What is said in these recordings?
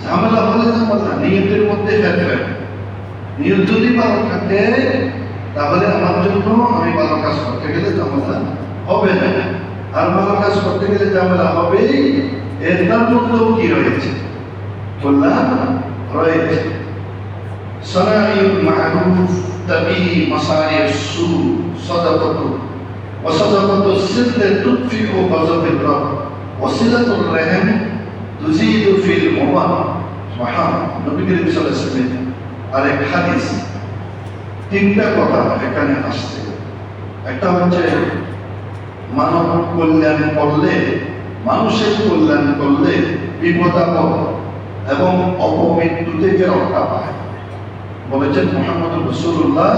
ঝামেলা হলে ঝামেলা, নিয়তের মধ্যে ফেরফের। নিয়ত যদি ভালো থাকে তাহলে আমার জন্য আমি ভালো কাজ করতে গেলে ঝামেলা হবে না, আর ভালো কাজ করতে গেলে ঝামেলা হবেই। এর তার মধ্যেও কি রয়েছে বললাম রয়েছে সানাইউল মা'রুফ তাবি মাসারিস সু সাদাকাতু ওয়া সাদাকাতুস সিদর তুতফিউ গাযাবির রাব ওয়া সিলাতুর রাহম তুজিদু ফিল উমাম। সুবহানাল্লাহ। নবী করিম সাল্লাল্লাহু আলাইহি ওয়াসাল্লাম আরেক হাদিস, তিনটা কথা এখানে আসছে। একটা হচ্ছে মানব কল্যাণ করলে, মানুষের কল্যাণ করলে বিপদাপদ এবং অপমৃত্যু থেকে রক্ষা পায়। বলেছেন মুহাম্মদ রাসূলুল্লাহ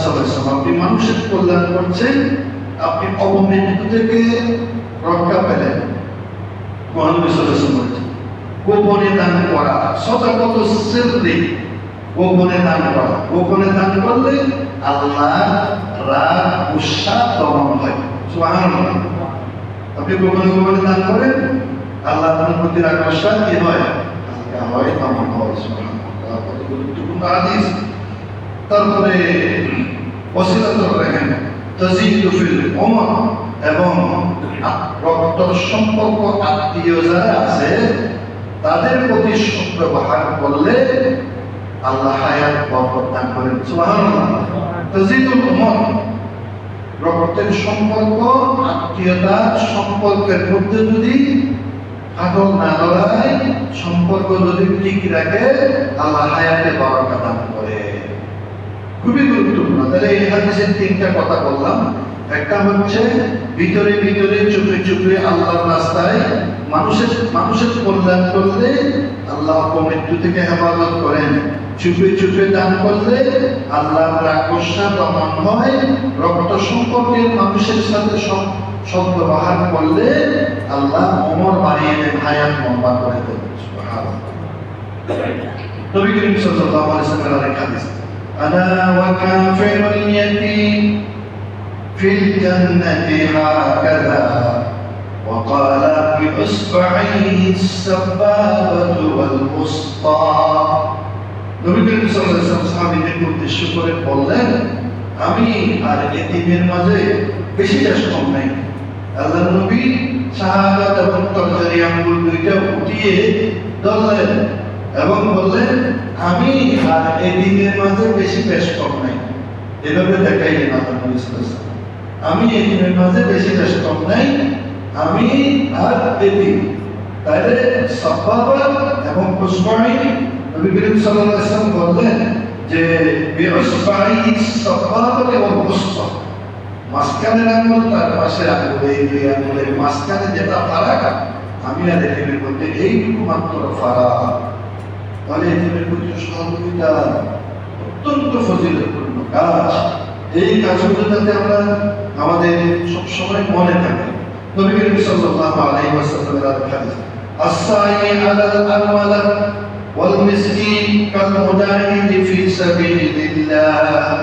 সাল্লাল্লাহু আলাইহি ওয়াসাল্লাম, আপনি মানুষের কল্যাণ করছেন, আপনি অপমৃত্যু থেকে রক্ষা পেলেন। মুহাম্মদ সাল্লাল্লাহু আলাইহি ওয়াসাল্লাম বলেছেন গোপনে দান করা, সাদাকাতুস সিররি, গোপনে দান করা। গোপনে দান করলে আল্লাহ রাগ গুসা দমন হয়। সুবহানাল্লাহ। আপনি গোপনে গোপনে দান করেন, আল্লাহ আপনার প্রতি রাগ গুসা কি হয়? হালকা হয়, দমন হয়। সুবহানাল্লাহ। কত গুরুত্বপূর্ণ হাদিস। তারপরে ওয়াসিলাতুর রাহিম তাজিদু ফিল উমার, এবং রক্ত সম্পর্ক আত্মীয় যারা আছে তাদের প্রতি সদ্ব্যবহার করলে আল্লাহ হায়াত বরকত দান করেন। সুবহানাল্লাহ। তাজিদুল উমার, রক্তের সম্পর্ক, আত্মীয়তার সম্পর্কের মধ্যে যদি ফাটল না ধরায়, সম্পর্ক যদি ঠিক রাখে, আল্লাহ হায়াতে বরকত দান করে। খুবই গুরুত্বপূর্ণ। তাহলে এই হাদিসের তিনটা কথা বললাম। একটা হচ্ছে ভিতরে ভিতরে চুপে চুপে আল্লাহর রাস্তায় মানুষের কল্যাণ করলে আল্লাহ অপমৃত্যু থেকে হেফাজত করেন। চুপে চুপে দান করলে আল্লাহর রাগ গুসা দমন হয়। রক্ত সম্পর্কের মানুষের সাথে সদ্ব্যবহার করলে আল্লাহ ওমর বাড়িয়ে দেন, হায়াত লম্বা করে দেন। সুবহানাল্লাহ। নবী করিম সাল্লাল্লাহু আলাইহি ওয়াসাল্লামের আরেক হাদিস, আনা ওয়া কাফিরুল ইয়াতীম ফিল জান্নাতি হাকাযা ওয়া ক্বালা বিউসবাইহি আস-সাবাবাতু ওয়াল উসতা। নবী করিম সাল্লাল্লাহু আলাইহি ওয়াসাল্লাম সাহাবীদের উদ্দেশ্য করে বললেন, আমি আর এতিমের মাঝে বেশি কম নাই। আল্লাহর নবী শাহাদাত এবং তরজারি আঙ্গুল দুইটা উঠিয়ে ধরলেন এবং বললেন, আমি আর এতিমের মাঝে বেশি কম নাই। এভাবে দেখাইলেন আল্লাহর নবী সাল্লাল্লাহু আলাইহি ওয়াসাল্লাম, আমি এতিমের মাঝে বেশি কম নাই, আমি আর এতিম। তাহলে সাবাবা এবং উসবাই, নবী করিম সাল্লাল্লাহু আলাইহি ওয়াসাল্লাম বললেন যে বিউসবাই সাবাবা এবং উসবা, মাঝখানের আঙুল তার পাশের আঙুল, এই দুই আঙুলের মাঝখানে যেটা ফারাক, আমি আর এতিমের মধ্যে এইটুকু মাত্র ফারাক। তাহলে এতিমের প্রতি সহযোগিতা অত্যন্ত ফজিলতপূর্ণ কাজ। এই কাজগুলো যাতে আমরা আমাদের সবসময় মনে থাকে। নবী করিম সাল্লাল্লাহু আলাইহি ওয়াসাল্লামের হাদিস, as-sa'i 'alal armala wal miskin kal mujahidi fi sabilillah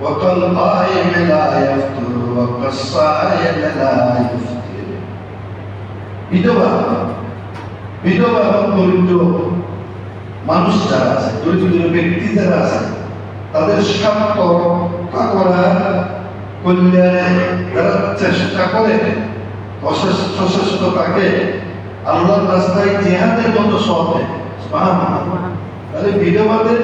wa kal qa'im la yaftur wa kas-sa'im la yuftir। বিধবা এবং দরিদ্র মানুষ যারা আছে, দরিদ্র ব্যক্তি যারা আছে, তাদের স্বার্থ রক্ষা করার কল্যাণে যারা চেষ্টা করে, সশস্ত্র থাকে, আল্লাহর রাস্তায় জিহাদের মতো সব দেয়। তাহলে বিধবাদের